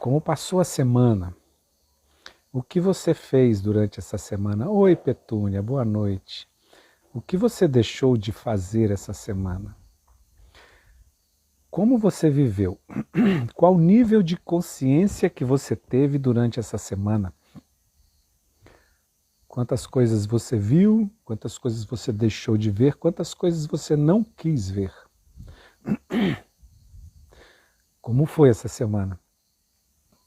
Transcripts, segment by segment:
Como passou a semana? O que você fez durante essa semana? Oi, Petúnia, boa noite. O que você deixou de fazer essa semana? Como você viveu? Qual o nível de consciência que você teve durante essa semana? Quantas coisas você viu? Quantas coisas você deixou de ver? Quantas coisas você não quis ver? Como foi essa semana?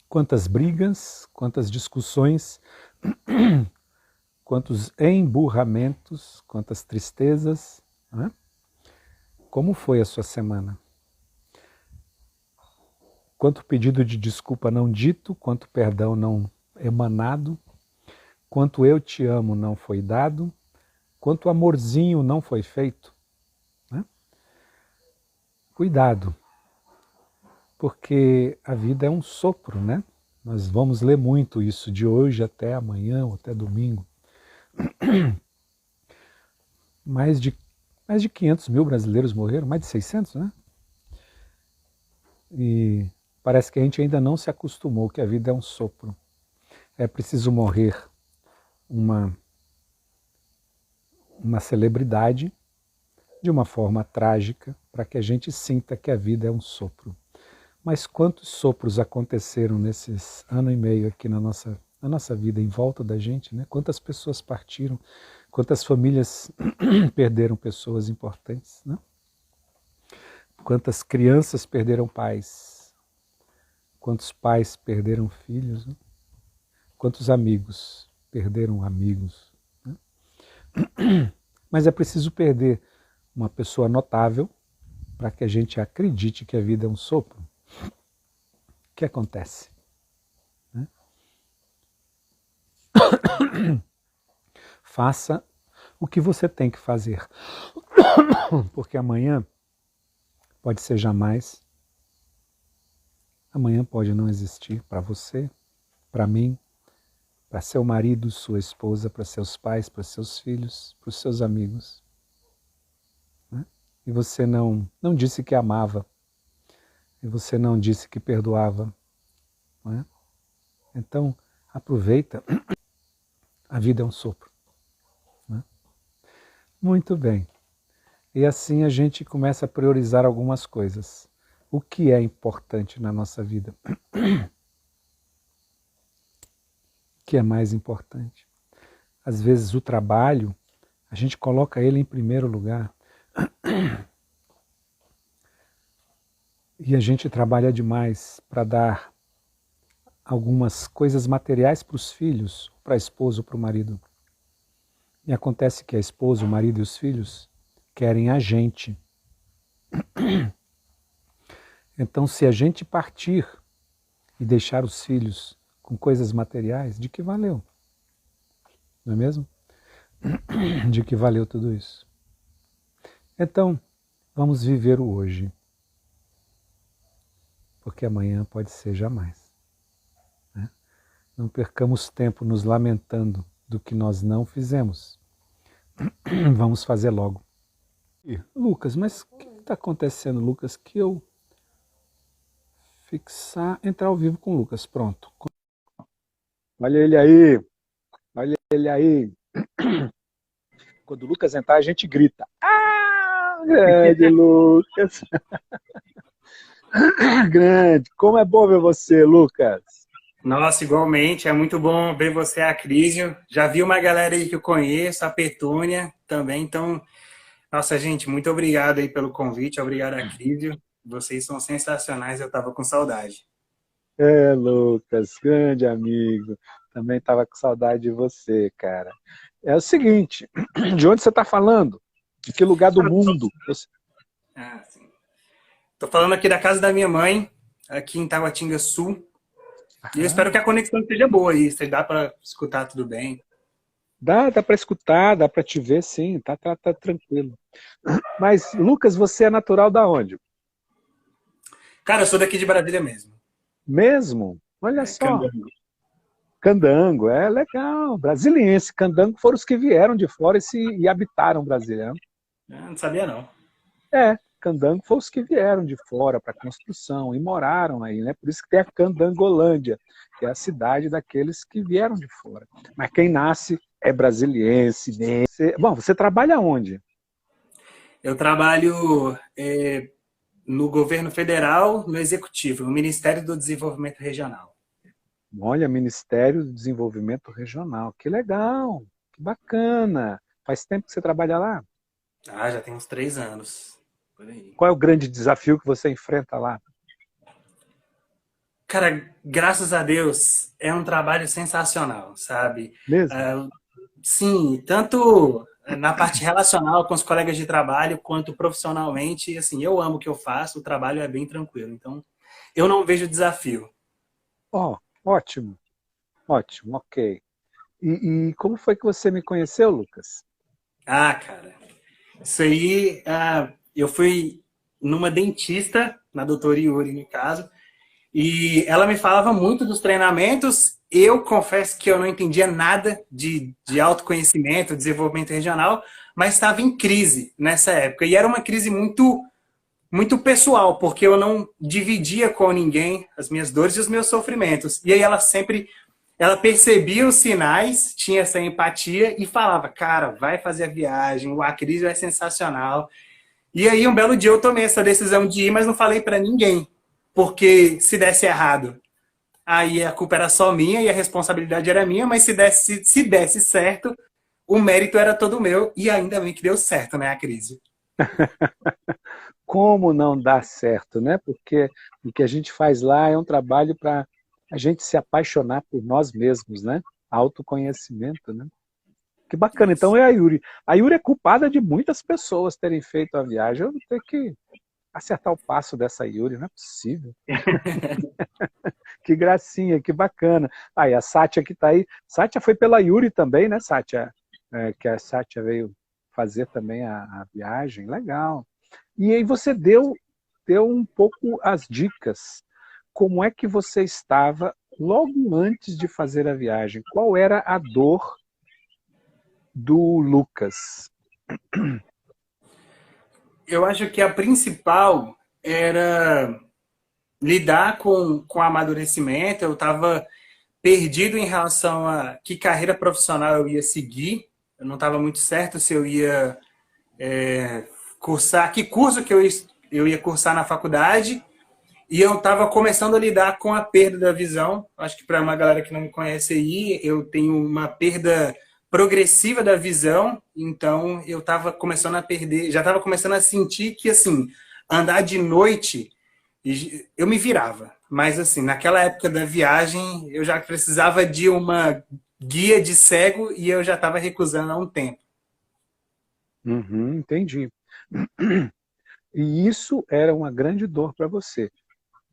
Quantas brigas? Quantas discussões? Quantos emburramentos? Quantas tristezas? Né? Como foi a sua semana? Quanto pedido de desculpa não dito, quanto perdão não emanado, quanto eu te amo não foi dado, quanto amorzinho não foi feito. Né? Cuidado, porque a vida é um sopro, né? Nós vamos ler muito isso de hoje até amanhã ou até domingo. Mais de 500 mil brasileiros morreram, mais de 600, né? E parece que a gente ainda não se acostumou que a vida é um sopro. É preciso morrer uma celebridade de uma forma trágica para que a gente sinta que a vida é um sopro. Mas quantos sopros aconteceram nesses ano e meio aqui na nossa vida, em volta da gente, né? Quantas pessoas partiram, quantas famílias perderam pessoas importantes, né? Quantas crianças perderam pais, quantos pais perderam filhos, né? Quantos amigos perderam amigos. Né? Mas é preciso perder uma pessoa notável para que a gente acredite que a vida é um sopro. O que acontece? Né? Faça o que você tem que fazer, porque amanhã pode ser jamais, amanhã pode não existir para você, para mim, para seu marido, sua esposa, para seus pais, para seus filhos, para os seus amigos. Né? E você não disse que amava, e você não disse que perdoava. Não é? Então, aproveita, a vida é um sopro. Né? Muito bem. E assim a gente começa a priorizar algumas coisas. O que é importante na nossa vida? O que é mais importante? Às vezes o trabalho, a gente coloca ele em primeiro lugar. E a gente trabalha demais para dar algumas coisas materiais para os filhos, para a esposa ou para o marido. E acontece que a esposa, o marido e os filhos querem a gente. Então, se a gente partir e deixar os filhos com coisas materiais, de que valeu? Não é mesmo? De que valeu tudo isso? Então, vamos viver o hoje. Porque amanhã pode ser jamais. Né? Não percamos tempo nos lamentando do que nós não fizemos. Vamos fazer logo. Lucas, mas o que está acontecendo, Lucas, que eu entrar ao vivo com o Lucas, pronto. Olha ele aí, olha ele aí. Quando o Lucas entrar, a gente grita. Ah, grande Lucas. Grande, como é bom ver você, Lucas. Nossa, igualmente, é muito bom ver você, Acrísio. Já vi uma galera aí que eu conheço, a Petúnia também. Então, nossa, gente, muito obrigado aí pelo convite, obrigado, Acrísio. Vocês são sensacionais, eu tava com saudade. É, Lucas, grande amigo. Também estava com saudade de você, cara. É o seguinte, de onde você está falando? De que lugar do mundo? Ah, sim. Tô falando aqui da casa da minha mãe, aqui em Taguatinga Sul. E eu espero que a conexão esteja boa aí, se dá para escutar tudo bem. Dá para escutar, dá para te ver, sim, tá tranquilo. Mas, Lucas, você é natural da onde? Cara, eu sou daqui de Brasília mesmo. Mesmo? Olha É, só. Candango. Candango, é legal. Brasiliense. Candango foram os que vieram de fora e habitaram Brasília. Né? Não sabia não. É, candango foram os que vieram de fora para a construção e moraram aí, né? Por isso que tem a Candangolândia, que é a cidade daqueles que vieram de fora. Mas quem nasce é brasiliense. Bom, você trabalha onde? Eu trabalho no governo federal, no executivo, no Ministério do Desenvolvimento Regional. Olha, Ministério do Desenvolvimento Regional. Que legal, que bacana. Faz tempo que você trabalha lá? Ah, já tem uns 3 anos, por aí. Qual é o grande desafio que você enfrenta lá? Cara, graças a Deus, é um trabalho sensacional, sabe? Mesmo? Ah, sim, tanto na parte relacional com os colegas de trabalho, quanto profissionalmente, assim, eu amo o que eu faço, o trabalho é bem tranquilo. Então, eu não vejo desafio. Ó, ótimo, ótimo, ok. E como foi que você me conheceu, Lucas? Ah, cara, isso aí, eu fui numa dentista, na doutora Yuri, no caso, e ela me falava muito dos treinamentos. Eu confesso que eu não entendia nada de autoconhecimento, desenvolvimento regional, mas estava em crise nessa época. E era uma crise muito pessoal, porque eu não dividia com ninguém as minhas dores e os meus sofrimentos. E aí ela percebia os sinais, tinha essa empatia e falava, cara, vai fazer a viagem, o Acrisio é sensacional. E aí um belo dia eu tomei essa decisão de ir, mas não falei para ninguém, porque se desse errado, aí a culpa era só minha e a responsabilidade era minha, mas se desse certo, o mérito era todo meu e ainda bem que deu certo, né, a crise. Como não dá certo, né? Porque o que a gente faz lá é um trabalho para a gente se apaixonar por nós mesmos, né? Autoconhecimento, né? Que bacana. Então Isso. é a Yuri. A Yuri é culpada de muitas pessoas terem feito a viagem. Eu vou ter que acertar o passo dessa Yuri, não é possível. Que gracinha, que bacana. Ah, e a Sátia que está aí. Sátia foi pela Yuri também, né, Sátia? Que a Sátia veio fazer também a viagem. Legal. E aí você deu um pouco as dicas. Como é que você estava logo antes de fazer a viagem? Qual era a dor do Lucas? Eu acho que a principal era lidar com o amadurecimento. Eu estava perdido em relação a que carreira profissional eu ia seguir. Eu não estava muito certo se eu ia cursar, que curso que eu ia cursar na faculdade. E eu estava começando a lidar com a perda da visão. Acho que para uma galera que não me conhece aí, eu tenho uma perda progressiva da visão. Então eu estava começando a perder, já estava começando a sentir que assim, andar de noite eu me virava. Mas assim, naquela época da viagem, eu já precisava de uma guia de cego e eu já estava recusando há um tempo. Uhum, entendi. E isso era uma grande dor para você.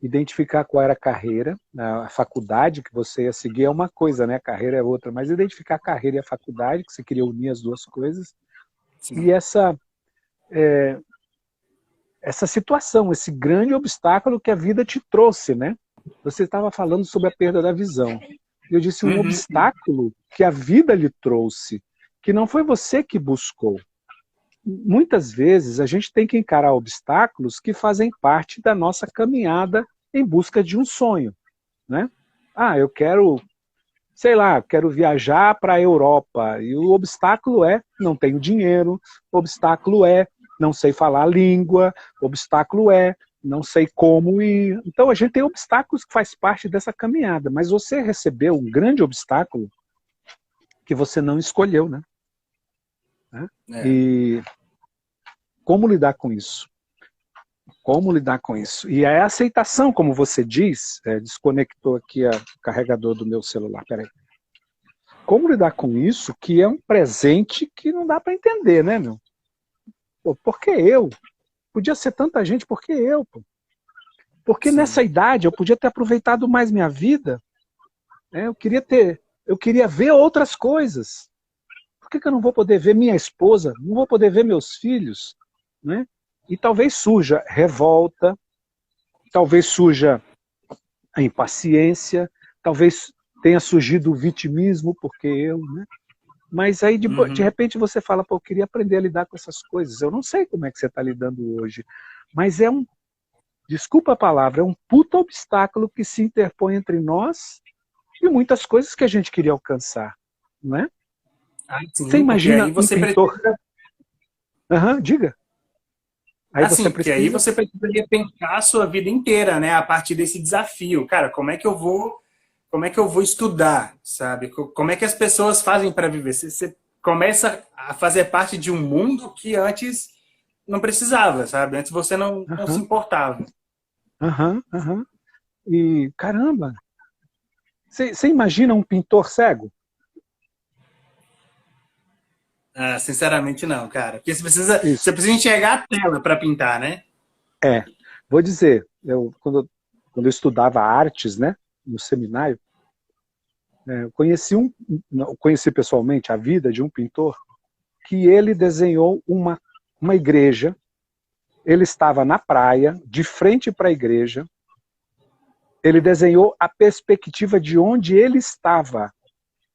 Identificar qual era a carreira, a faculdade que você ia seguir é uma coisa, né? A carreira é outra, mas identificar a carreira e a faculdade, que você queria unir as duas coisas, e Sim. essa situação, esse grande obstáculo que a vida te trouxe, né? Você estava falando sobre a perda da visão. Eu disse um Uhum. obstáculo que a vida lhe trouxe, que não foi você que buscou. Muitas vezes a gente tem que encarar obstáculos que fazem parte da nossa caminhada em busca de um sonho, né? Ah, eu quero, sei lá, quero viajar para a Europa e o obstáculo é não tenho dinheiro, o obstáculo é não sei falar a língua, o obstáculo é não sei como ir. Então a gente tem obstáculos que faz parte dessa caminhada, mas você recebeu um grande obstáculo que você não escolheu, né? É. E como lidar com isso? Como lidar com isso? E a aceitação, como você diz, desconectou aqui o carregador do meu celular, peraí. Como lidar com isso, que é um presente que não dá para entender, né, meu? Pô, por que eu? Podia ser tanta gente, por que eu? Pô? Porque Sim. nessa idade eu podia ter aproveitado mais minha vida, né? Eu queria ver outras coisas. Por que eu não vou poder ver minha esposa? Não vou poder ver meus filhos? Né? E talvez surja revolta, talvez surja a impaciência, talvez tenha surgido o vitimismo, porque eu, né? Mas aí, de Uhum. repente, você fala, pô, eu queria aprender a lidar com essas coisas. Eu não sei como é que você está lidando hoje. Mas é desculpa a palavra, é um puta obstáculo que se interpõe entre nós e muitas coisas que a gente queria alcançar. Não é? Ah, Você sim, porque imagina aí um você pintor... precisa, Aham, diga. Aí você assim, porque aí precisa... você precisa repensar a sua vida inteira, né, a partir desse desafio. Cara, como é que eu vou estudar, sabe? Como é que as pessoas fazem para viver? Você começa a fazer parte de um mundo que antes não precisava, sabe? Antes você não se Aham, importava. aham, aham. E, caramba, você imagina um pintor cego? Ah, sinceramente não, cara. Porque Isso. você precisa enxergar a tela para pintar, né? É. Vou dizer, quando eu estudava artes, né, no seminário, eu conheci pessoalmente a vida de um pintor que ele desenhou uma igreja. Ele estava na praia, de frente para a igreja. Ele desenhou a perspectiva de onde ele estava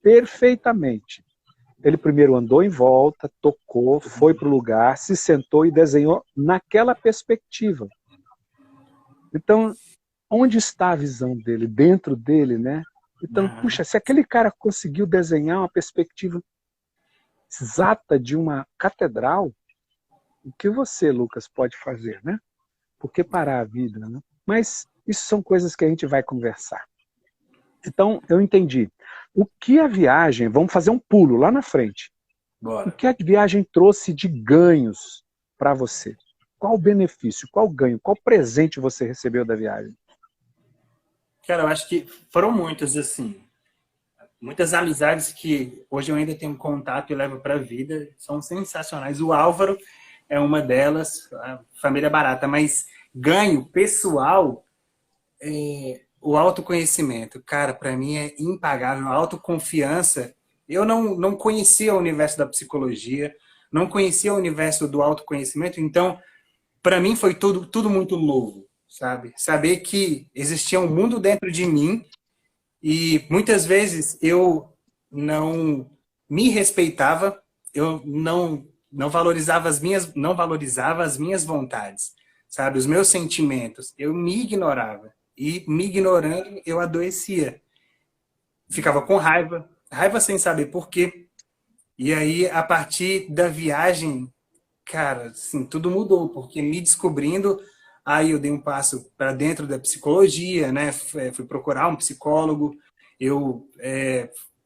perfeitamente. Ele primeiro andou em volta, tocou, foi para o lugar, se sentou e desenhou naquela perspectiva. Então, onde está a visão dele? Dentro dele, né? Então, Aham. puxa, se aquele cara conseguiu desenhar uma perspectiva exata de uma catedral, o que você, Lucas, pode fazer, né? Por que parar a vida, né? Mas isso são coisas que a gente vai conversar. Então, eu entendi. O que a viagem, vamos fazer um pulo lá na frente. O Bora. que a viagem trouxe de ganhos para você? Qual o benefício, qual o ganho, qual presente você recebeu da viagem? Cara, eu acho que foram muitos, assim. Muitas amizades que hoje eu ainda tenho contato e levo para a vida são sensacionais. O Álvaro é uma delas, a família barata, mas ganho pessoal, o autoconhecimento, cara, para mim é impagável. A autoconfiança. Eu não conhecia o universo da psicologia, não conhecia o universo do autoconhecimento, então, para mim foi tudo muito novo, sabe? Saber que existia um mundo dentro de mim e muitas vezes eu não me respeitava, eu não valorizava as minhas vontades, sabe, os meus sentimentos. Eu me ignorava e me ignorando eu adoecia, ficava com raiva, raiva sem saber por quê. E aí a partir da viagem, cara, assim, tudo mudou, porque me descobrindo, aí eu dei um passo para dentro da psicologia, né? Fui procurar um psicólogo, eu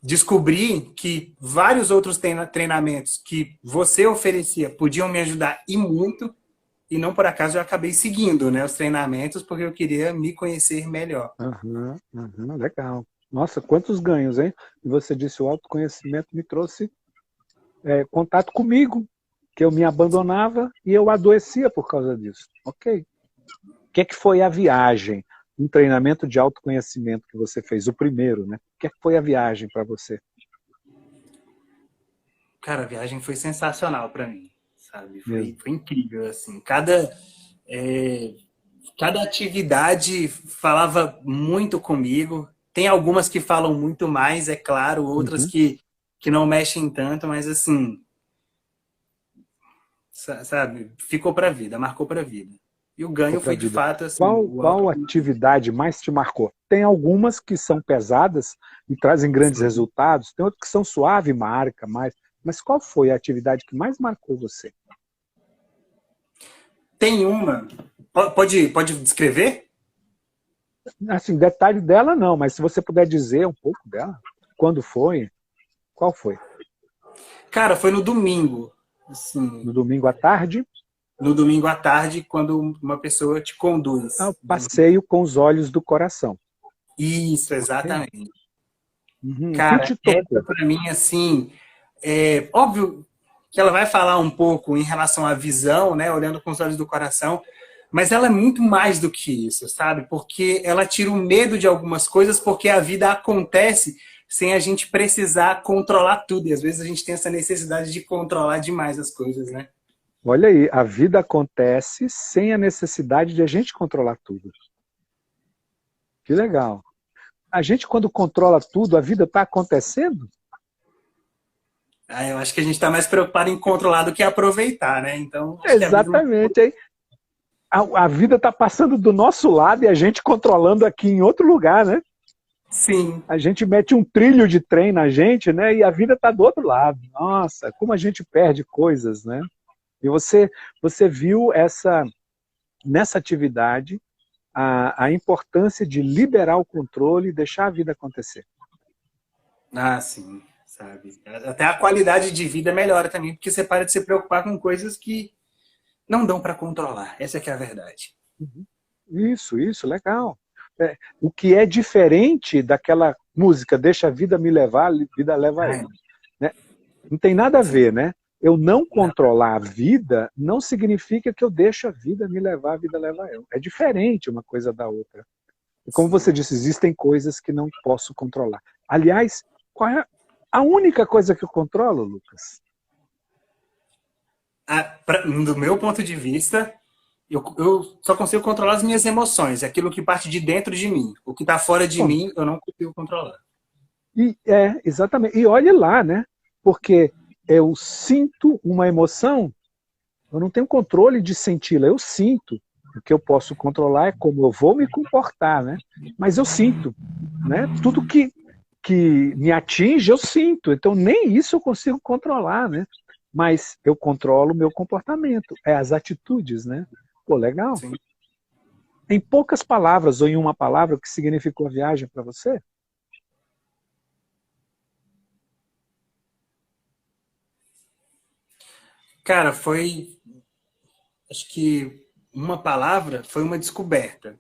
descobri que vários outros treinamentos que você oferecia podiam me ajudar e muito, e não por acaso eu acabei seguindo, né, os treinamentos, porque eu queria me conhecer melhor. Uhum, uhum, legal. Nossa, quantos ganhos, hein? E você disse, o autoconhecimento me trouxe contato comigo, que eu me abandonava e eu adoecia por causa disso. Ok. O que é que foi a viagem? Um treinamento de autoconhecimento que você fez, o primeiro, né? O que é que foi a viagem para você? Cara, a viagem foi sensacional para mim, sabe? Mesmo. Foi incrível, assim. É, cada atividade falava muito comigo. Tem algumas que falam muito mais, é claro, outras Uhum. que não mexem tanto, mas assim, sabe, ficou para a vida, marcou para a vida. E o Ficou ganho para a foi de vida. fato assim, Qual, o qual autoconhecimento. atividade mais te marcou? Tem algumas que são pesadas e trazem grandes Sim. resultados, tem outras que são suave, marca mais. Mas qual foi a atividade que mais marcou você? Tem uma, pode descrever? Assim, detalhe dela não, mas se você puder dizer um pouco dela, quando foi, qual foi? Cara, foi no domingo, assim, No domingo à tarde, no domingo à tarde, quando uma pessoa te conduz. ao passeio com os olhos do coração. Isso, Ok? exatamente. Uhum. O que Cara, te essa tocou? para mim, assim, é óbvio que ela vai falar um pouco em relação à visão, né, olhando com os olhos do coração, mas ela é muito mais do que isso, sabe? Porque ela tira o medo de algumas coisas, porque a vida acontece sem a gente precisar controlar tudo. E às vezes a gente tem essa necessidade de controlar demais as coisas, né? Olha aí, a vida acontece sem a necessidade de a gente controlar tudo. Que legal. A gente, quando controla tudo, a vida está acontecendo? Ah, eu acho que a gente está mais preocupado em controlar do que aproveitar, né? Então, acho que a vida... Exatamente. Aí a vida está passando do nosso lado e a gente controlando aqui em outro lugar, né? Sim. A gente mete um trilho de trem na gente, né? E a vida está do outro lado. Nossa, como a gente perde coisas, né? E você viu nessa atividade a importância de liberar o controle e deixar a vida acontecer. Ah, sim, sabe? Até a qualidade de vida melhora também, porque você para de se preocupar com coisas que não dão para controlar. Essa é que é a verdade. Isso, legal. O que é diferente daquela música Deixa a Vida Me Levar, a Vida Leva Ai, Eu. Né? Não tem nada a sim, ver, né? Eu não não, controlar a vida não significa que eu deixo a vida me levar, a vida leva eu. É diferente uma coisa da outra. E como você sim. disse, existem coisas que não posso controlar. Aliás, qual é a única coisa que eu controlo, Lucas? Do meu ponto de vista, eu só consigo controlar as minhas emoções, aquilo que parte de dentro de mim. O que está fora de Bom, mim, eu não consigo controlar. exatamente. E olhe lá, né? Porque eu sinto uma emoção, eu não tenho controle de senti-la, eu sinto. O que eu posso controlar é como eu vou me comportar, né? Mas eu sinto, né? Tudo que me atinge, eu sinto. Então, nem isso eu consigo controlar, né? Mas eu controlo o meu comportamento, as atitudes, né? Pô, legal. Sim. Em poucas palavras, ou em uma palavra, o que significou a viagem para você? Cara, acho que uma palavra foi uma descoberta.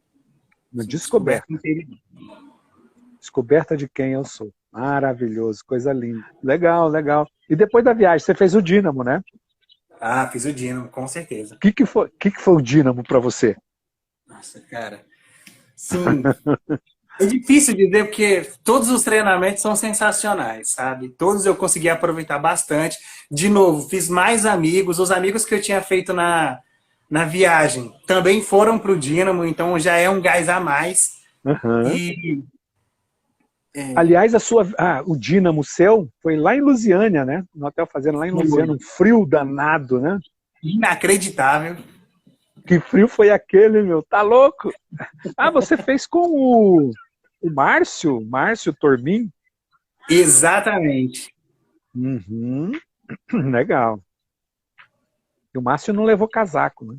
Uma Assim, descoberta descoberta. interior. Descoberta de quem eu sou. Maravilhoso, coisa linda. Legal, legal. E depois da viagem, você fez o dínamo, né? Ah, fiz o Dino, com certeza. Que foi o dínamo para você? Nossa, cara. Sim, é difícil dizer porque todos os treinamentos são sensacionais, sabe? Todos eu consegui aproveitar bastante. De novo, fiz mais amigos. Os amigos que eu tinha feito na viagem também foram para o Dínamo, então já é um gás a mais. Uhum. E Aliás, o dínamo seu foi lá em Lusiânia, né? No hotel fazendo lá em Lusiânia, foi um frio danado, né? inacreditável. Que frio foi aquele, meu? Tá louco? Ah, você fez com o Márcio Tormin? Exatamente. Uhum. Legal. E o Márcio não levou casaco, né?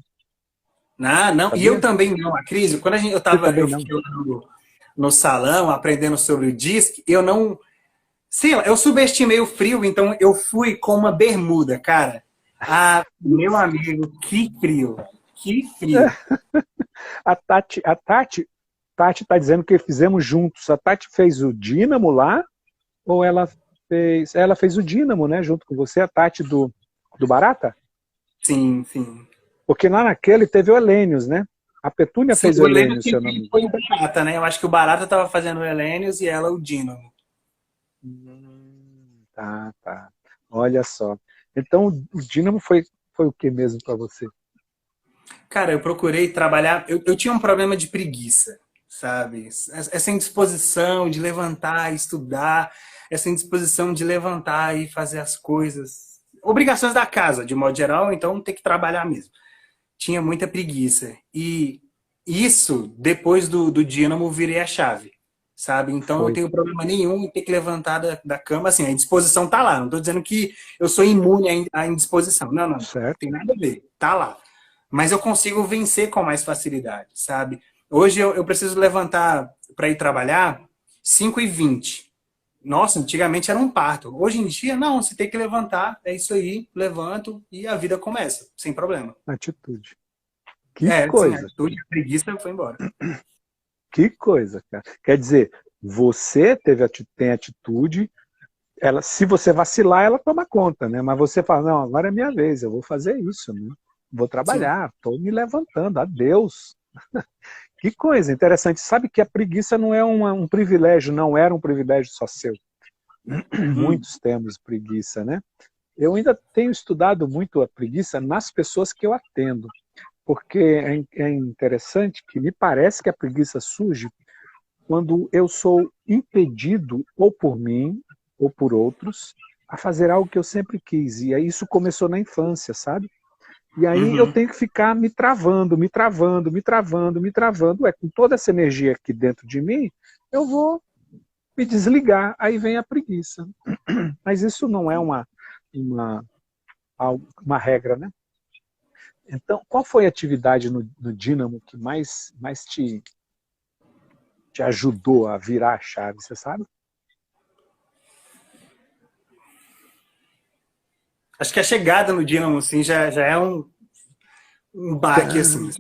Ah, não, e eu Sabia? também não, a crise. Quando Você também eu não. fiquei lá no salão aprendendo sobre o disque, eu não, sei lá, eu subestimei o frio, então eu fui com uma bermuda, cara. Ah, meu amigo, que frio. Que frio. Tati tá dizendo que fizemos juntos. A Tati fez o Dínamo lá, ou ela fez o Dínamo, né? Junto com você, a Tati do Barata? Sim, sim. Porque lá naquele teve o Helênios, né? A Petúnia Sim, fez o o Helênio Helênios, se eu não me que foi engano. o Barata, né? Eu acho que o Barata tava fazendo o Helênios e ela o Dínamo. Tá. Olha só. Então, o Dínamo foi o que mesmo para você? Cara, eu procurei trabalhar. Eu tinha um problema de preguiça, sabe? Essa indisposição de levantar, estudar, essa indisposição de levantar e fazer as coisas. Obrigações da casa, de modo geral, então tem que trabalhar mesmo. Tinha muita preguiça. E isso, depois do Dínamo, virei a chave, sabe? Então eu Foi. tenho problema nenhum em ter que levantar da cama. Assim, a indisposição tá lá. Não estou dizendo que eu sou imune à indisposição. Não, não. Certo? Tem nada a ver. Tá lá. Mas eu consigo vencer com mais facilidade, sabe? Hoje eu preciso levantar para ir trabalhar 5h20. Nossa, antigamente era um parto. Hoje em dia, não, você tem que levantar, é isso aí, levanto e a vida começa, sem problema. Atitude. Que É, sim, a coisa. atitude, a preguiça foi embora. Que coisa, cara. Quer dizer, você tem atitude, se você vacilar, ela toma conta, né? Mas você fala, não, agora é minha vez, eu vou fazer isso, né? Vou Sim. trabalhar, estou me levantando, adeus. Que coisa interessante. Sabe que a preguiça não é um privilégio, não era um privilégio só seu. Hum, Muitos temos preguiça, né? Eu ainda tenho estudado muito a preguiça nas pessoas que eu atendo, porque é interessante que me parece que a preguiça surge quando eu sou impedido, ou por mim, ou por outros, a fazer algo que eu sempre quis. E aí isso começou na infância, sabe? E aí eu Uhum. tenho que ficar me travando, me travando, me travando, me travando. Com toda essa energia aqui dentro de mim, eu vou me desligar. Aí vem a preguiça. Mas isso não é uma, uma regra, né? Então, qual foi a atividade no Dínamo que mais te ajudou a virar a chave, você sabe? Acho que a chegada no Dynamo, assim, já é um baque, assim.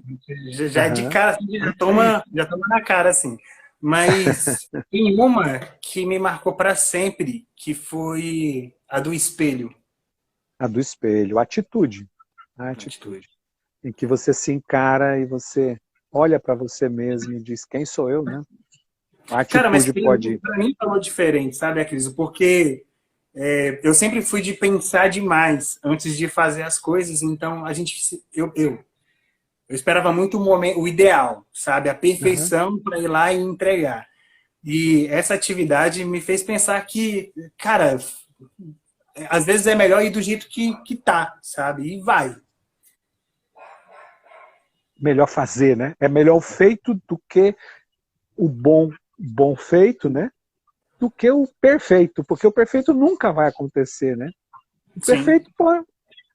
Já é de Aham. cara, assim, já toma na cara, assim. Mas tem uma que me marcou para sempre, que foi a do espelho. A do espelho, a atitude. A Atitude. atitude. Em que você se encara e você olha para você mesmo e diz, quem sou eu, né? A Cara, mas atitude pode... para mim falou diferente, sabe, Cris? Porque eu sempre fui de pensar demais antes de fazer as coisas, então eu esperava muito o momento, o ideal, sabe? A Aham. perfeição para ir lá e entregar. E essa atividade me fez pensar que, cara, às vezes é melhor ir do jeito que tá, sabe? E vai. Melhor fazer, né? É melhor o feito do que o bom feito, né? Do que o perfeito, porque o perfeito nunca vai acontecer, né? O Sim. perfeito, pô,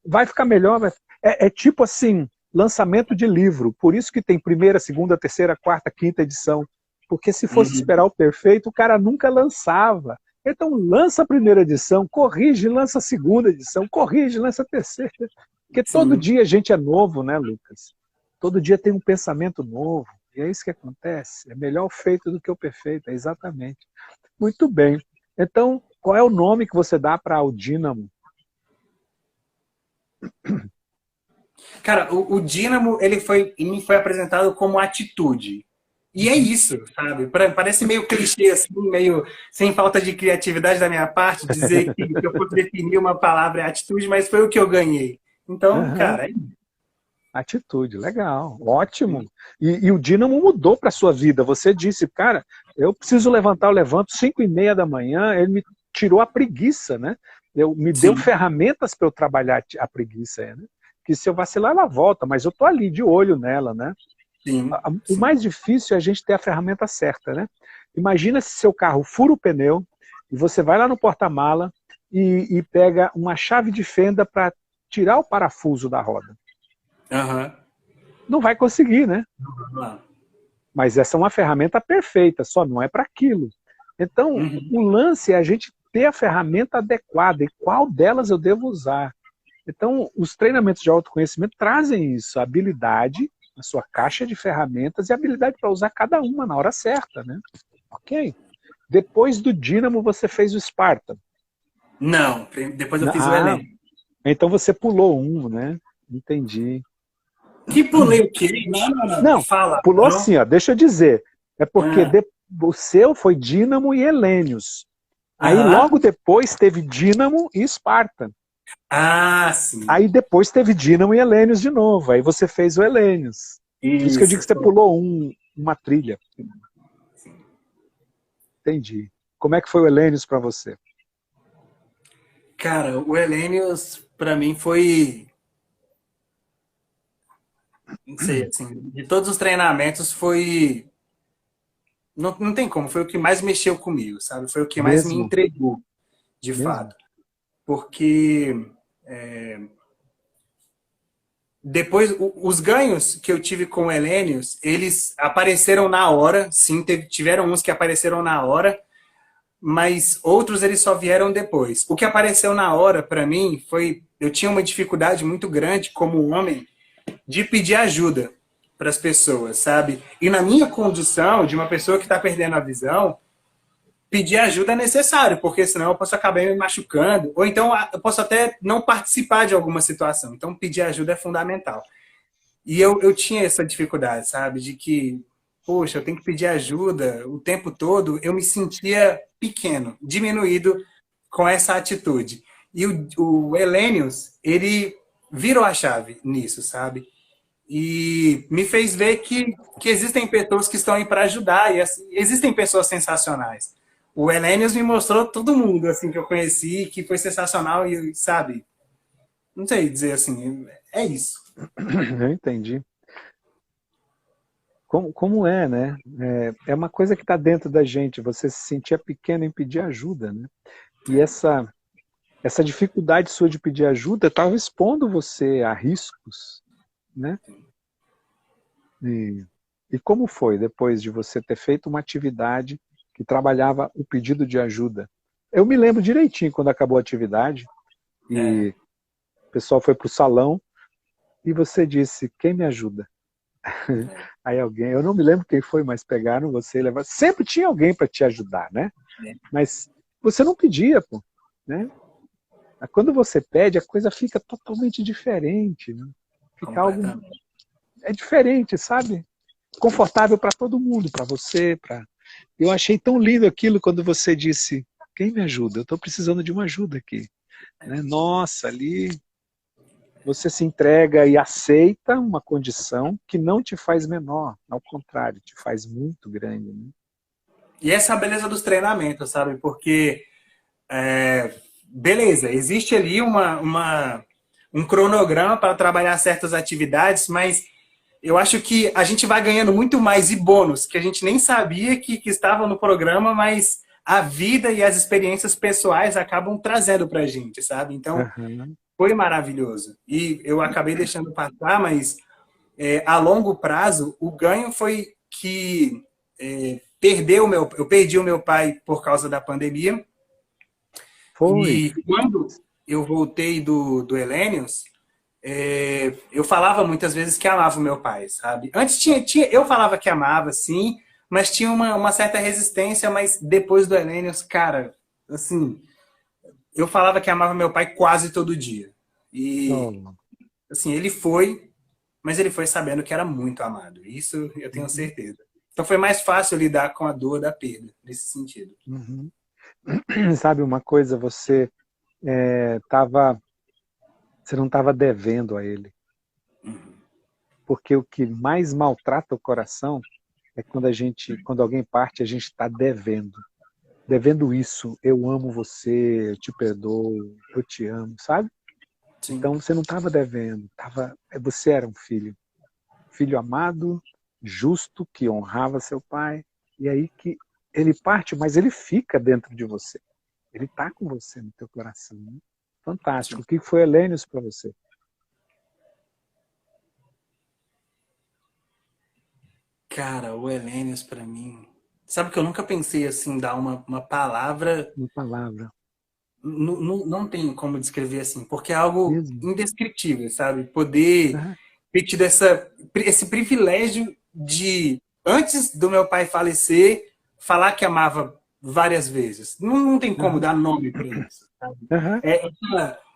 vai ficar melhor. É tipo assim, lançamento de livro. Por isso que tem primeira, segunda, terceira, quarta, quinta edição. Porque se fosse Uhum. esperar o perfeito, o cara nunca lançava. Então lança a primeira edição, corrige, lança a segunda edição, corrige, lança a terceira. Porque todo Sim. dia a gente é novo, né, Lucas? Todo dia tem um pensamento novo. E é isso que acontece. É melhor o feito do que o perfeito, é exatamente. Muito bem. Então, qual é o nome que você dá para o Dínamo? Cara, o Dínamo, me foi apresentado como atitude. E é Uhum. isso, sabe? Parece meio clichê, assim, meio sem falta de criatividade da minha parte, dizer que eu fosse definir uma palavra é atitude, mas foi o que eu ganhei. Então, Uhum. cara, Atitude, legal, ótimo. E o Dínamo mudou para a sua vida. Você disse, cara, eu preciso levantar, eu levanto 5:30 da manhã, ele me tirou a preguiça, né? Me deu sim, ferramentas para eu trabalhar a preguiça, né? Que se eu vacilar, ela volta, mas eu tô ali de olho nela, né? sim, O sim. mais difícil é a gente ter a ferramenta certa, né? Imagina se seu carro fura o pneu e você vai lá no porta-mala e pega uma chave de fenda para tirar o parafuso da roda. Aham. Não vai conseguir, né? Vamos lá. Mas essa é uma ferramenta perfeita, só não é para aquilo. Então, Uhum. o lance é a gente ter a ferramenta adequada e qual delas eu devo usar. Então, os treinamentos de autoconhecimento trazem isso, a habilidade, a sua caixa de ferramentas e a habilidade para usar cada uma na hora certa, né? Ok? Depois do Dínamo, você fez o Sparta. Não, depois eu fiz o Ah, Enem. então você pulou um, né? Entendi. Que pulei o quê? Não, não, não. Não, Fala, pulou não. assim, ó, deixa eu dizer. É porque Ah, o seu foi Dínamo e Helênios. Aí aham. logo depois teve Dínamo e Esparta. Ah, sim. Aí depois teve Dínamo e Helênios de novo. Aí você fez o Helênios. Por isso que eu digo Isso. que você pulou uma trilha. Sim. Entendi. Como é que foi o Helênios para você? Cara, o Hellenius, pra mim, foi. Não sei, assim, de todos os treinamentos, foi. Não tem como, foi o que mais mexeu comigo, sabe? Foi o que mais me Mesmo? entregou, de Mesmo? fato. Porque depois, os ganhos que eu tive com o Hellenius, eles apareceram na hora, sim, tiveram uns que apareceram na hora, mas outros eles só vieram depois. O que apareceu na hora, para mim, foi. Eu tinha uma dificuldade muito grande como homem de pedir ajuda para as pessoas, sabe? E na minha condição, de uma pessoa que está perdendo a visão, pedir ajuda é necessário, porque senão eu posso acabar me machucando, ou então eu posso até não participar de alguma situação. Então, pedir ajuda é fundamental. E eu tinha essa dificuldade, sabe? De que, poxa, eu tenho que pedir ajuda o tempo todo, eu me sentia pequeno, diminuído com essa atitude. E o Helenius, ele virou a chave nisso, sabe? E me fez ver que existem pessoas que estão aí para ajudar, e assim, existem pessoas sensacionais. o Helenius me mostrou todo mundo, assim, que eu conheci, que foi sensacional e, sabe, não sei dizer assim, é isso. Eu entendi. Como é, né? É uma coisa que está dentro da gente, você se sentia pequeno em pedir ajuda, né? E essa dificuldade sua de pedir ajuda estava expondo você a riscos, né? E, e como foi depois de você ter feito uma atividade que trabalhava o pedido de ajuda? Eu me lembro direitinho quando acabou a atividade É, e o pessoal foi para o salão e você disse, quem me ajuda? é, Aí alguém, eu não me lembro quem foi, mas pegaram você e levaram. Sempre tinha alguém para te ajudar, né? é, Mas você não pedia, pô, né? Quando você pede, a coisa fica totalmente diferente, né? Fica algo completamente. é diferente, sabe? Confortável para todo mundo, para você, para. Eu achei tão lindo aquilo quando você disse: "Quem me ajuda? Eu estou precisando de uma ajuda aqui", né? Nossa, ali você se entrega e aceita uma condição que não te faz menor, ao contrário, te faz muito grande, né? E essa é a beleza dos treinamentos, sabe? Porque, beleza, existe ali um cronograma para trabalhar certas atividades, mas eu acho que a gente vai ganhando muito mais e bônus que a gente nem sabia que estavam no programa, mas a vida e as experiências pessoais acabam trazendo para a gente, sabe? Então, Uhum. foi maravilhoso. E eu acabei deixando passar, mas a longo prazo, o ganho foi que eu perdi o meu pai por causa da pandemia. Foi. E quando eu voltei do Hellenius, eu falava muitas vezes que amava o meu pai, sabe? Antes eu falava que amava, sim, mas tinha uma certa resistência, mas depois do Hellenius, cara, assim, eu falava que amava meu pai quase todo dia. E, Oh. assim, mas ele foi sabendo que era muito amado. Isso eu tenho Uhum. certeza. Então foi mais fácil lidar com a dor da perda, nesse sentido. Uhum. Sabe uma coisa, tava, você não estava devendo a ele, porque o que mais maltrata o coração é quando alguém parte, a gente está devendo. Devendo isso, eu amo você, eu te perdoo, eu te amo, sabe? Sim, Então você não estava devendo, você era um filho amado, justo, que honrava seu pai, e aí que ele parte, mas ele fica dentro de você. Ele está com você no teu coração. Né? sim. Fantástico. O que foi Helênios para você? Cara, o Hellenius pra mim. Sabe que eu nunca pensei assim, dar uma palavra. Uma palavra. Não tem como descrever assim, porque é algo Mesmo. indescritível, sabe? Poder Ah, ter tido esse privilégio de, antes do meu pai falecer, falar que amava várias vezes. Não tem como aham, dar nome para isso. aham,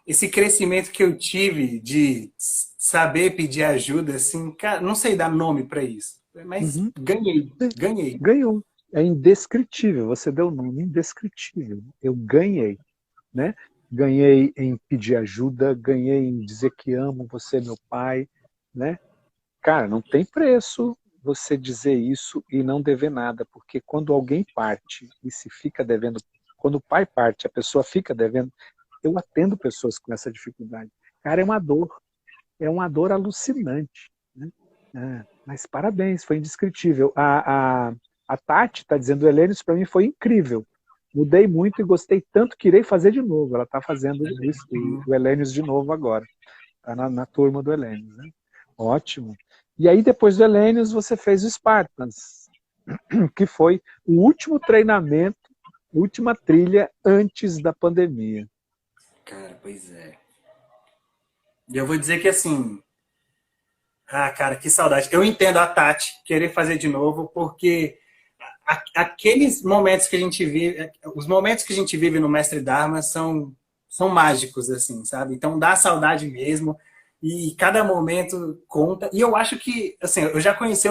Esse crescimento que eu tive de saber pedir ajuda, assim, cara, não sei dar nome para isso, mas uhum. ganhei, ganhei. Ganhou. É indescritível. Você deu o nome indescritível. Eu ganhei. Né? Ganhei em pedir ajuda, ganhei em dizer que amo você, meu pai, né? Cara, não tem preço você dizer isso e não dever nada, porque quando alguém parte e se fica devendo, quando o pai parte, a pessoa fica devendo, eu atendo pessoas com essa dificuldade. Cara, é uma dor alucinante, né? Mas parabéns, foi indescritível. A Tati está dizendo, o Helênios para mim foi incrível. Mudei muito e gostei tanto que irei fazer de novo. Ela está fazendo o Helênios de novo agora. Está na turma do Helênios. Né? Ótimo. E aí, depois do Helênios, você fez o Spartans, que foi o último treinamento, última trilha antes da pandemia. Cara, pois é. E eu vou dizer que assim, cara, que saudade. Eu entendo a Tati querer fazer de novo, porque aqueles momentos que a gente vive, os momentos que a gente vive no Mestre Dharma são mágicos, assim, sabe? Então dá saudade mesmo. E cada momento conta. E eu acho que, assim, eu já conheci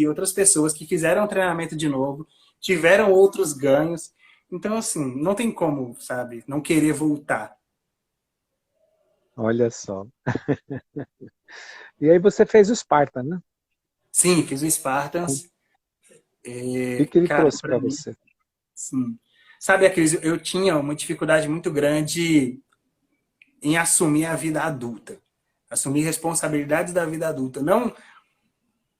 outras pessoas que fizeram o treinamento de novo, tiveram outros ganhos. Então, assim, não tem como, sabe, não querer voltar. Olha só. E aí você fez o Spartan, né? Sim, fiz o O Spartans. que ele Cara, trouxe para para mim, você? Sim. Sabe, Cris, eu tinha uma dificuldade muito grande em assumir a vida adulta. Assumir responsabilidades da vida adulta.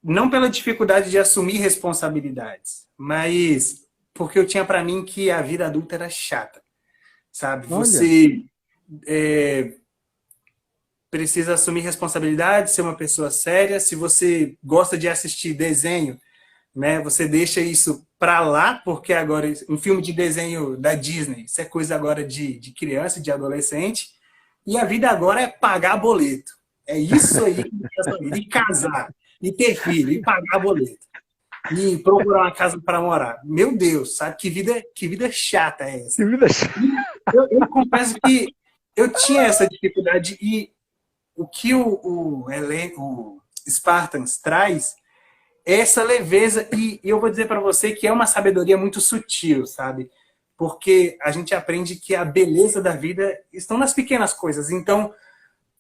Não pela dificuldade de assumir responsabilidades, mas porque eu tinha para mim que a vida adulta era chata, sabe? Olha, Você precisa assumir responsabilidade, ser uma pessoa séria. Se você gosta de assistir desenho, né, você deixa isso para lá, porque agora um filme de desenho da Disney, isso é coisa agora de criança, de adolescente, e a vida agora é pagar boleto. É isso aí, e casar, e ter filho, e pagar boleto, e procurar uma casa para morar. Meu Deus, sabe que vida chata é que essa? vida. Eu confesso que eu tinha essa dificuldade e o que o Spartans traz é essa leveza e eu vou dizer para você que é uma sabedoria muito sutil, sabe? Porque a gente aprende que a beleza da vida estão nas pequenas coisas. Então,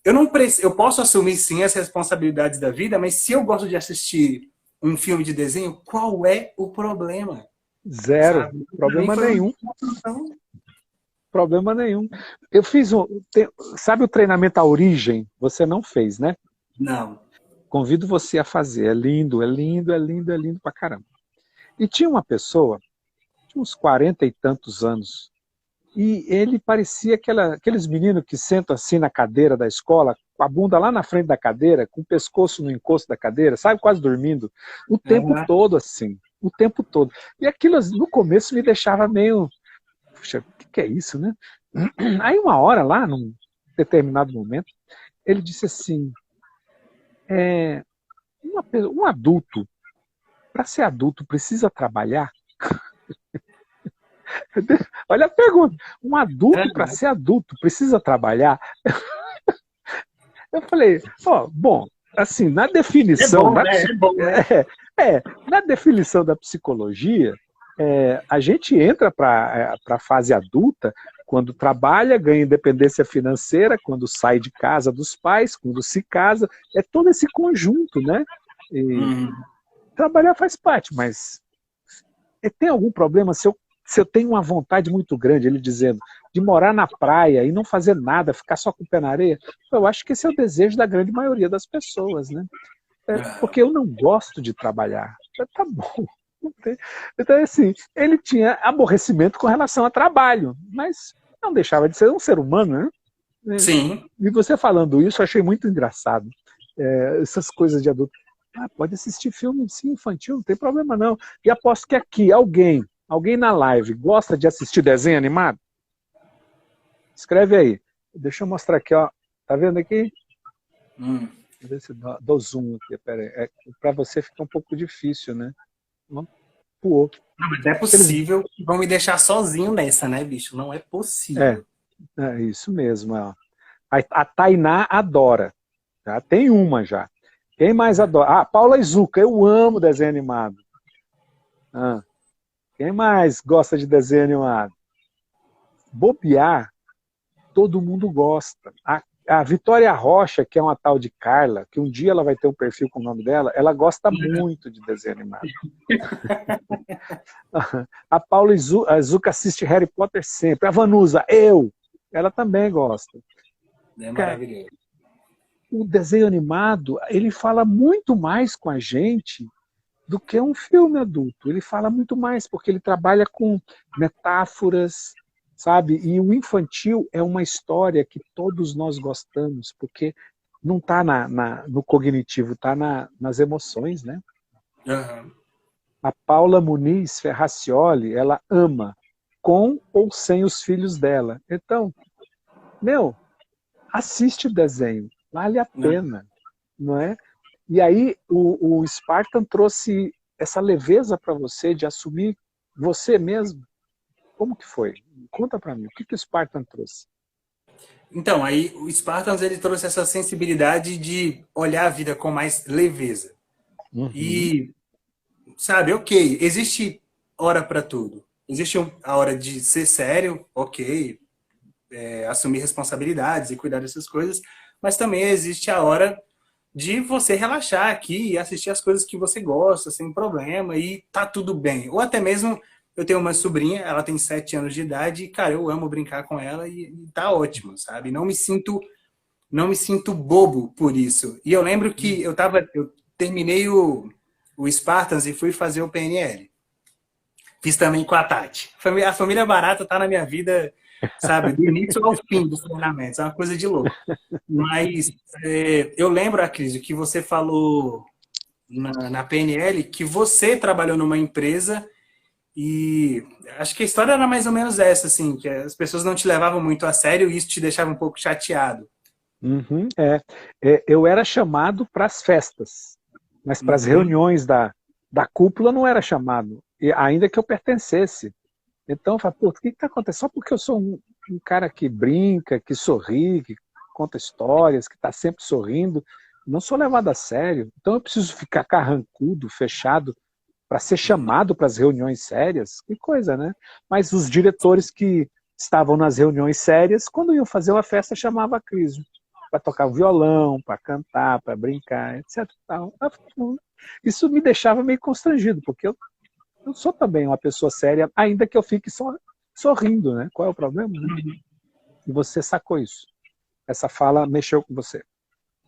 eu posso assumir sim as responsabilidades da vida, mas se eu gosto de assistir um filme de desenho, qual é o problema? Zero. Sabe? Para mim Problema foi uma nenhum. solução. Problema nenhum. Eu fiz sabe o treinamento à origem? Você não fez, né? Não. Convido você a fazer. É lindo, é lindo, é lindo, é lindo pra caramba. E tinha uma pessoa, tinha uns 40 e tantos anos, e ele parecia aqueles meninos que sentam assim na cadeira da escola, com a bunda lá na frente da cadeira, com o pescoço no encosto da cadeira, sabe, quase dormindo, o tempo Uhum. todo assim, o tempo todo. E aquilo no começo me deixava meio, puxa, o que é isso, né? Aí uma hora lá, num determinado momento, ele disse assim, um adulto, para ser adulto, precisa trabalhar? Olha a pergunta. Um adulto, para ser adulto, precisa trabalhar? Eu falei, bom, assim, na É definição bom, da, né? É bom, né? na definição da psicologia, a gente entra para a fase adulta quando trabalha, ganha independência financeira, quando sai de casa dos pais, quando se casa, é todo esse conjunto, né? E Uhum. trabalhar faz parte, mas tem algum problema se eu tenho uma vontade muito grande, ele dizendo, de morar na praia e não fazer nada, ficar só com o pé na areia? Eu acho que esse é o desejo da grande maioria das pessoas, né? Porque eu não gosto de trabalhar. Tá bom. Não tem. Então, assim, ele tinha aborrecimento com relação a trabalho, mas não deixava de ser um ser humano, né? Sim. E você falando isso, eu achei muito engraçado. Essas coisas de adulto. Pode assistir filme sim, infantil, não tem problema não. E aposto que aqui alguém na live gosta de assistir desenho animado? Escreve aí. Deixa eu mostrar aqui, ó. Tá vendo aqui? Deixa eu ver se dou zoom aqui. Pera aí. Para você fica um pouco difícil, né? Vamos pro outro. Não, mas é possível que vão me deixar sozinho nessa, né, bicho? Não é É, possível. é isso mesmo. Ó. A Tainá adora. Tá? Tem uma já. Quem mais adora? Paula Izuka. Eu amo desenho animado. Quem mais gosta de desenho animado? Bobear, todo mundo gosta. A Vitória Rocha, que é uma tal de Carla, que um dia ela vai ter um perfil com o nome dela, ela gosta muito de desenho animado. A Paula Izuka assiste Harry Potter sempre. A Vanusa, ela também gosta. É maravilhoso. O desenho animado, ele fala muito mais com a gente do que um filme adulto. Ele fala muito mais, porque ele trabalha com metáforas, sabe? E o infantil é uma história que todos nós gostamos, porque não está no cognitivo, está nas emoções, né? Uhum. A Paula Muniz Ferracioli, ela ama, com ou sem os filhos dela. Então, assiste o desenho, vale a pena, não é? E aí o Spartan trouxe essa leveza para você de assumir você mesmo. Como que foi? Conta para mim, o que o Spartan trouxe? Então, aí o Spartans ele trouxe essa sensibilidade de olhar a vida com mais leveza. Uhum. E, sabe, ok, existe hora para tudo. Existe a hora de ser sério, ok, assumir responsabilidades e cuidar dessas coisas, mas também existe a hora de você relaxar aqui e assistir as coisas que você gosta, sem problema, e tá tudo bem. Ou até mesmo Eu tenho uma sobrinha, ela tem 7 anos de idade, e, cara, eu amo brincar com ela e tá ótimo, sabe? Não me sinto bobo por isso. E eu lembro que eu terminei o Spartans e fui fazer o PNL. Fiz também com a Tati. A família barata tá na minha vida, sabe, do início ao fim dos treinamentos. É uma coisa de louco. Mas eu lembro, Acris, que você falou na PNL que você trabalhou numa empresa e acho que a história era mais ou menos essa, assim, que as pessoas não te levavam muito a sério e isso te deixava um pouco chateado. Uhum, eu era chamado para as festas, mas para as Uhum. reuniões da cúpula não era chamado, e ainda que eu pertencesse. Então eu falei, pô, o que está acontecendo? Só porque eu sou um cara que brinca, que sorri, que conta histórias, que está sempre sorrindo, não sou levado a sério. Então eu preciso ficar carrancudo, fechado, para ser chamado para as reuniões sérias? Que coisa, né? Mas os diretores que estavam nas reuniões sérias, quando iam fazer uma festa, chamava a Cris para tocar o violão, para cantar, para brincar, etc. Isso me deixava meio constrangido, porque eu sou também uma pessoa séria, ainda que eu fique só sorrindo, né? Qual é o problema, né? E você sacou isso. Essa fala mexeu com você.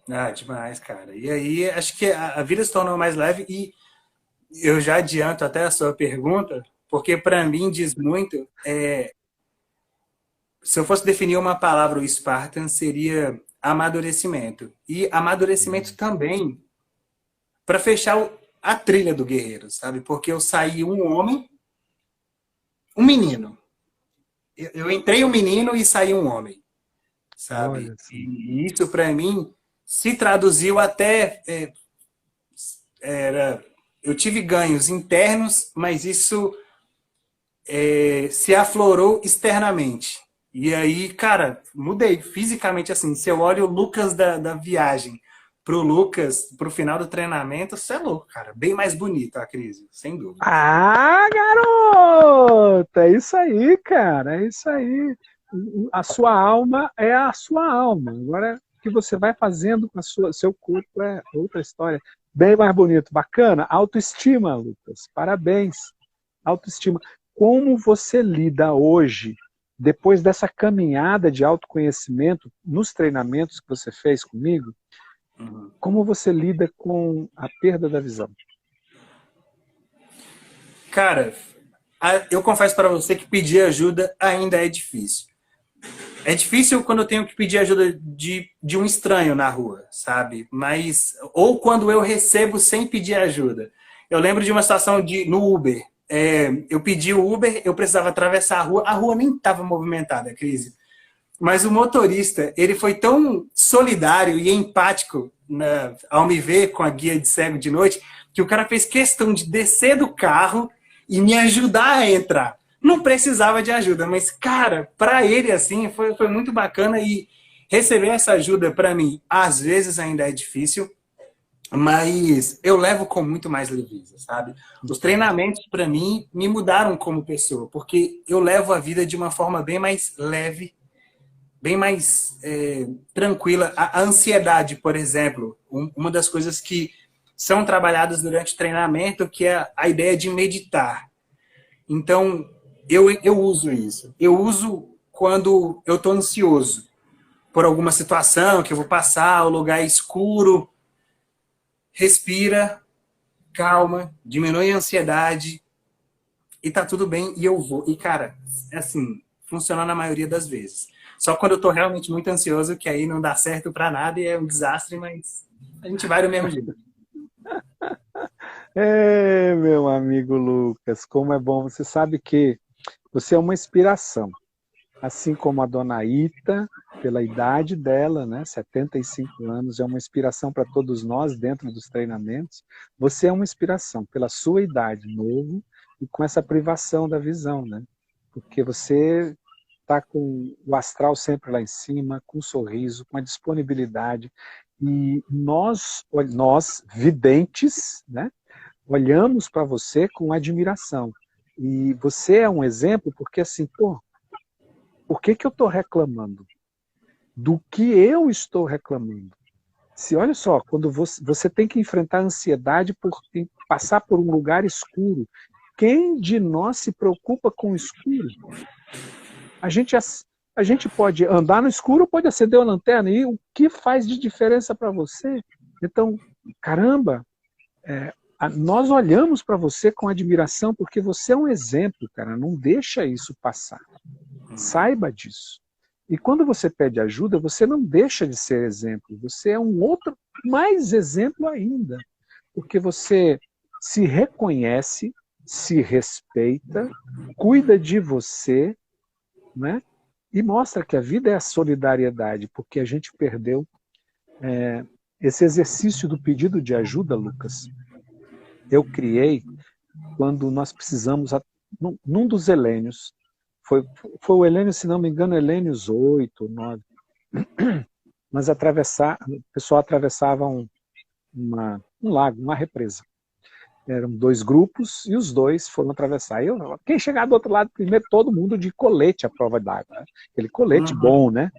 Ah, demais, cara. E aí, acho que a vida se tornou mais leve e eu já adianto até a sua pergunta, porque para mim diz muito. Se eu fosse definir uma palavra, o Spartan seria amadurecimento. E amadurecimento também para fechar a trilha do guerreiro, sabe? Porque eu saí um homem, um menino. Eu entrei um menino e saí um homem, sabe? Olha só. E isso para mim se traduziu até eu tive ganhos internos, mas isso se aflorou externamente. E aí, cara, mudei fisicamente assim. Se eu olho o Lucas da viagem pro Lucas, pro final do treinamento, você é louco, cara. Bem mais bonito a crise, sem dúvida. Ah, garota! É isso aí, cara. É isso aí. A sua alma é a sua alma. Agora, o que você vai fazendo com seu corpo é outra história. Bem mais bonito. Bacana. Autoestima, Lucas. Parabéns. Autoestima. Como você lida hoje, depois dessa caminhada de autoconhecimento, nos treinamentos que você fez comigo, Uhum. como você lida com a perda da visão? Cara, eu confesso para você que pedir ajuda ainda é difícil. É difícil quando eu tenho que pedir ajuda de um estranho na rua, sabe? Mas ou quando eu recebo sem pedir ajuda. Eu lembro de uma situação no Uber. Eu pedi o Uber, eu precisava atravessar a rua nem estava movimentada, crise. Mas o motorista, ele foi tão solidário e empático ao me ver com a guia de cego de noite, que o cara fez questão de descer do carro e me ajudar a entrar. Não precisava de ajuda, mas, cara, para ele, assim, foi muito bacana e receber essa ajuda, para mim, às vezes ainda é difícil, mas eu levo com muito mais leveza, sabe? Os treinamentos, para mim, me mudaram como pessoa, porque eu levo a vida de uma forma bem mais leve, bem mais tranquila. A ansiedade, por exemplo, uma das coisas que são trabalhadas durante o treinamento, que é a ideia de meditar. Então, eu uso isso. Eu uso quando eu estou ansioso por alguma situação que eu vou passar, o lugar é escuro. Respira, calma, diminui a ansiedade e tá tudo bem e eu vou. E, cara, é assim, funciona na maioria das vezes. Só quando eu tô realmente muito ansioso, que aí não dá certo para nada e é um desastre, mas a gente vai do mesmo jeito. Meu amigo Lucas, como é bom. Você sabe que você é uma inspiração. Assim como a dona Ita, pela idade dela, né, 75 anos, é uma inspiração para todos nós dentro dos treinamentos. Você é uma inspiração pela sua idade, novo, e com essa privação da visão, né? Porque você está com o astral sempre lá em cima, com um sorriso, com a disponibilidade. E nós videntes, né, olhamos para você com admiração. E você é um exemplo porque, assim, pô, por que eu estou reclamando? Do que eu estou reclamando? Se olha só, quando você tem que enfrentar a ansiedade por passar por um lugar escuro, Quem de nós se preocupa com o escuro? A gente pode andar no escuro, pode acender uma lanterna, e o que faz de diferença para você? Então, caramba, nós olhamos para você com admiração porque você é um exemplo, cara, não deixa isso passar. Saiba disso. E quando você pede ajuda, você não deixa de ser exemplo, você é um outro, mais exemplo ainda, porque você se reconhece, se respeita, cuida de você, né? E mostra que a vida é a solidariedade, porque a gente perdeu esse exercício do pedido de ajuda, Lucas. Eu criei quando nós precisamos, num dos Helênios, foi o Helênio, se não me engano, Helênios 8, 9, mas o pessoal atravessava um lago, uma represa. Eram 2 grupos e os 2 foram atravessar. Quem chegar do outro lado primeiro, todo mundo de colete à prova d'água. Né? Aquele colete bom, né?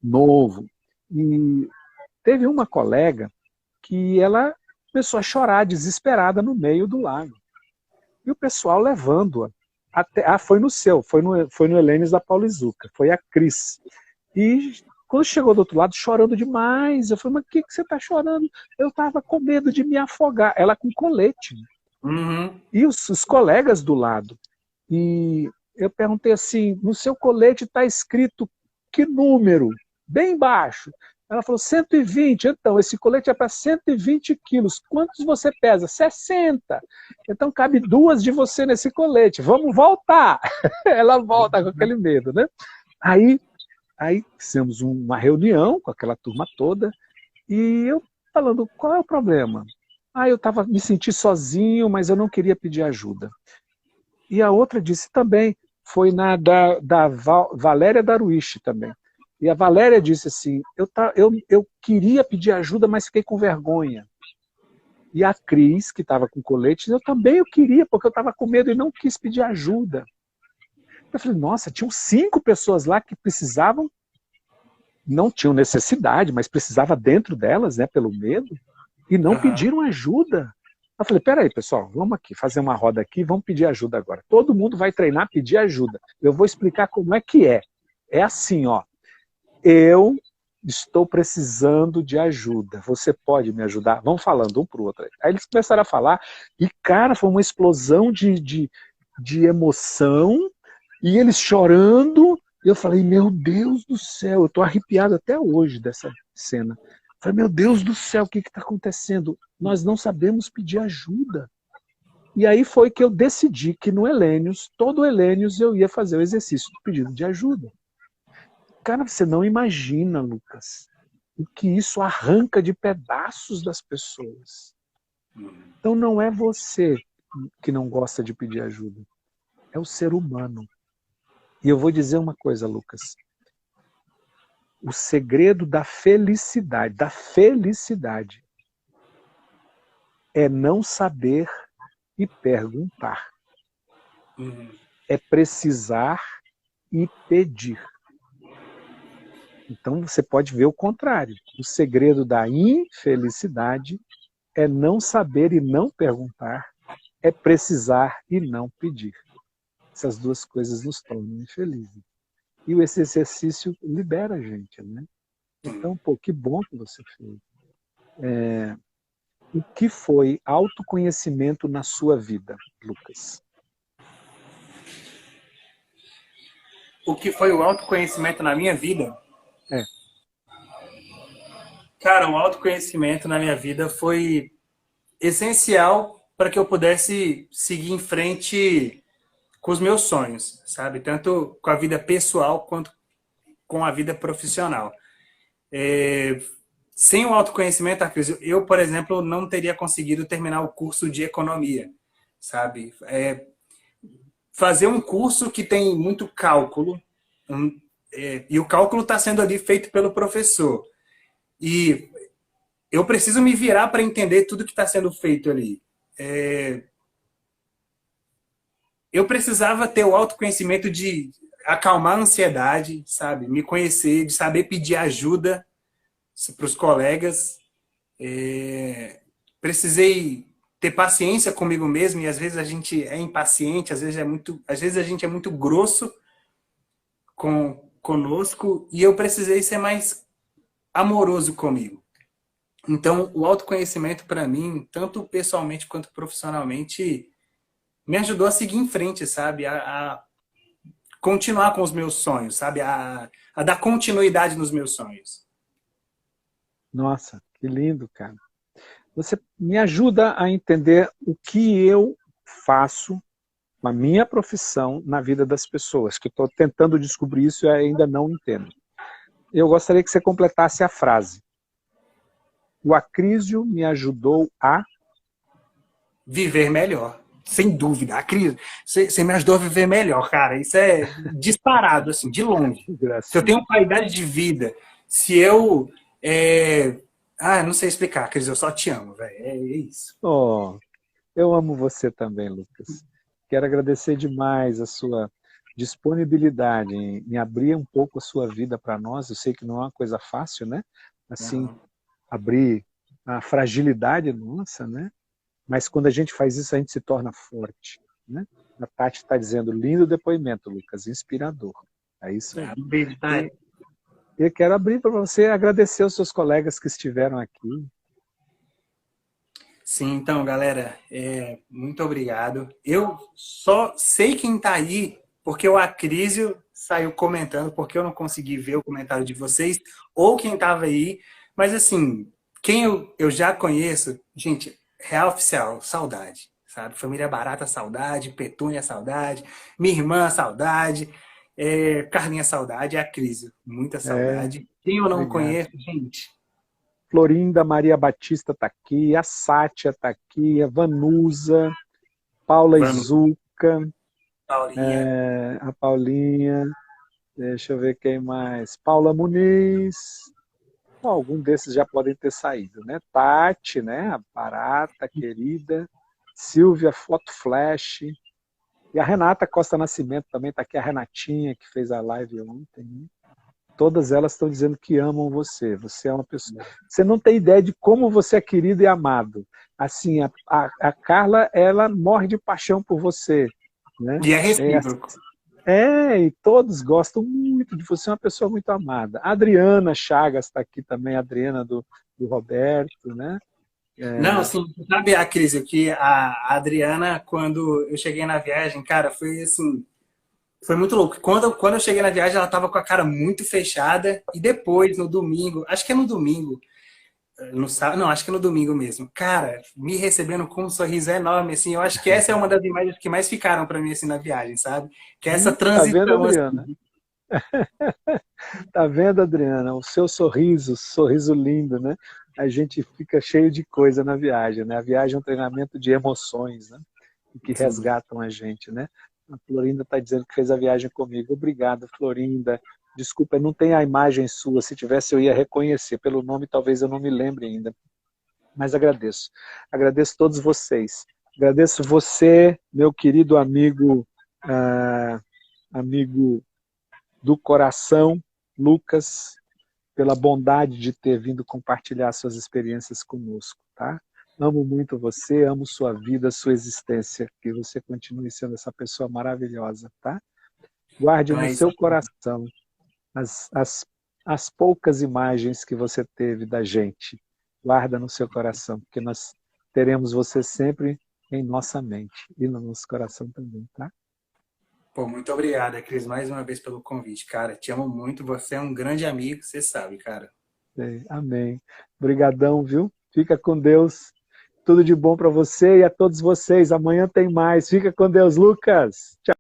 Novo. E teve uma colega que ela começou a chorar desesperada no meio do lago. E o pessoal levando-a. Foi no Helênios da Paulizuca, foi a Cris. E quando chegou do outro lado, chorando demais, eu falei, mas o que você está chorando? Eu estava com medo de me afogar. Ela com colete. E os colegas do lado. E eu perguntei assim, no seu colete está escrito que número? Bem baixo. Ela falou, 120. Então, esse colete é para 120 quilos. Quantos você pesa? 60. Então, cabe 2 de você nesse colete. Vamos voltar. Ela volta com aquele medo, né? Aí fizemos uma reunião com aquela turma toda e eu falando, qual é o problema? Eu me senti sozinho, mas eu não queria pedir ajuda. E a outra disse também, foi da Valéria Darwish também. E a Valéria disse assim, eu queria pedir ajuda, mas fiquei com vergonha. E a Cris, que estava com colete, eu queria, porque eu estava com medo e não quis pedir ajuda. Eu falei, nossa, tinham 5 pessoas lá que precisavam, não tinham necessidade, mas precisava dentro delas, né, pelo medo, e não pediram ajuda. Eu falei, peraí, pessoal, vamos aqui, fazer uma roda aqui, vamos pedir ajuda agora. Todo mundo vai treinar, pedir ajuda. Eu vou explicar como é que é. É assim, ó. Eu estou precisando de ajuda. Você pode me ajudar? Vamos falando um para o outro. Aí eles começaram a falar, e, cara, foi uma explosão de emoção, e eles chorando. Eu falei, meu Deus do céu, eu estou arrepiado até hoje dessa cena. Eu falei, meu Deus do céu, o que está acontecendo? Nós não sabemos pedir ajuda. E aí foi que eu decidi que no Helênios, todo Helênios, eu ia fazer o exercício do pedido de ajuda. Cara, você não imagina, Lucas, o que isso arranca de pedaços das pessoas. Então não é você que não gosta de pedir ajuda, é o ser humano. E eu vou dizer uma coisa, Lucas. O segredo da felicidade é não saber e perguntar. É precisar e pedir. Então você pode ver o contrário. O segredo da infelicidade é não saber e não perguntar, é precisar e não pedir. Essas 2 coisas nos tornam infelizes. E esse exercício libera a gente, né? Então, pô, que bom que você fez. O que foi autoconhecimento na sua vida, Lucas? O que foi o autoconhecimento na minha vida? É. Cara, o autoconhecimento na minha vida foi essencial para que eu pudesse seguir em frente com os meus sonhos, sabe? Tanto com a vida pessoal quanto com a vida profissional. Sem o autoconhecimento, eu, por exemplo, não teria conseguido terminar o curso de economia, sabe? Fazer um curso que tem muito cálculo, e o cálculo está sendo ali feito pelo professor. E eu preciso me virar para entender tudo que está sendo feito ali. Eu precisava ter o autoconhecimento de acalmar a ansiedade, sabe? Me conhecer, de saber pedir ajuda para os colegas. Precisei ter paciência comigo mesmo, e às vezes a gente é impaciente, às vezes a gente é muito grosso conosco, e eu precisei ser mais amoroso comigo. Então, o autoconhecimento para mim, tanto pessoalmente quanto profissionalmente, me ajudou a seguir em frente, sabe? A continuar com os meus sonhos, sabe? A dar continuidade nos meus sonhos. Nossa, que lindo, cara. Você me ajuda a entender o que eu faço com a minha profissão na vida das pessoas, que eu estou tentando descobrir isso e ainda não entendo. Eu gostaria que você completasse a frase. O Acrísio me ajudou a... Viver melhor. Sem dúvida. A crise, você me ajudou a viver melhor, cara. Isso é disparado, assim, de longe. Se eu Gracinha. tenho qualidade de vida, se eu... não sei explicar, Cris, eu só te amo, velho. É isso. Oh, eu amo você também, Lucas. Quero agradecer demais a sua disponibilidade em abrir um pouco a sua vida para nós. Eu sei que não é uma coisa fácil, né? Assim, abrir a fragilidade nossa, né? Mas quando a gente faz isso, a gente se torna forte, né? A Tati está dizendo, lindo depoimento, Lucas, inspirador. É isso aí. Verdade. E eu quero abrir para você agradecer aos seus colegas que estiveram aqui. Sim, então, galera, muito obrigado. Eu só sei quem está aí porque o Acrísio saiu comentando, porque eu não consegui ver o comentário de vocês, ou quem estava aí. Mas, assim, quem eu já conheço, gente, real oficial, saudade, sabe? Família Barata, saudade. Petúnia, saudade. Minha irmã, saudade. Carlinha, saudade. Acrísio, muita saudade. Quem eu não Obrigado. conheço, gente... Florinda Maria Batista está aqui, a Sátia está aqui, a Vanusa, Paula Izuca, Paulinha. a Paulinha, deixa eu ver quem mais, Paula Muniz, bom, algum desses já podem ter saído, né? Tati, né? A Barata, querida, Silvia Foto Flash, e a Renata Costa Nascimento também está aqui, a Renatinha, que fez a live ontem, né? Todas elas estão dizendo que amam você. Você é uma pessoa... Você não tem ideia de como você é querido e amado. Assim, a Carla, ela morre de paixão por você. Né? E é recíproco. E todos gostam muito de você. É uma pessoa muito amada. A Adriana Chagas está aqui também, a Adriana do Roberto. Né? Não, assim, sabe a crise que a Adriana, quando eu cheguei na viagem, cara, foi assim... Foi muito louco. Quando eu cheguei na viagem, ela tava com a cara muito fechada. E depois, no domingo, acho que é no domingo, não, acho que é no domingo mesmo. Cara, me recebendo com um sorriso enorme, assim. Eu acho que essa é uma das imagens que mais ficaram para mim, assim, na viagem, sabe? Que é essa Tá vendo, transição, Adriana? assim. Tá vendo, Adriana? O seu sorriso lindo, né? A gente fica cheio de coisa na viagem, né? A viagem é um treinamento de emoções, né? Que resgatam a gente, né? A Florinda está dizendo que fez a viagem comigo. Obrigado, Florinda. Desculpa, não tem a imagem sua. Se tivesse, eu ia reconhecer. Pelo nome, talvez eu não me lembre ainda. Mas agradeço. Agradeço todos vocês. Agradeço você, meu querido amigo, amigo do coração, Lucas, pela bondade de ter vindo compartilhar suas experiências conosco, tá? Amo muito você, amo sua vida, sua existência, que você continue sendo essa pessoa maravilhosa, tá? Guarde no seu coração as poucas imagens que você teve da gente. Guarda no seu coração, porque nós teremos você sempre em nossa mente e no nosso coração também, tá? Pô, muito obrigado, Cris, mais uma vez pelo convite, cara. Te amo muito, você é um grande amigo, você sabe, cara. Amém. Obrigadão, viu? Fica com Deus. Tudo de bom para você e a todos vocês. Amanhã tem mais. Fica com Deus, Lucas. Tchau.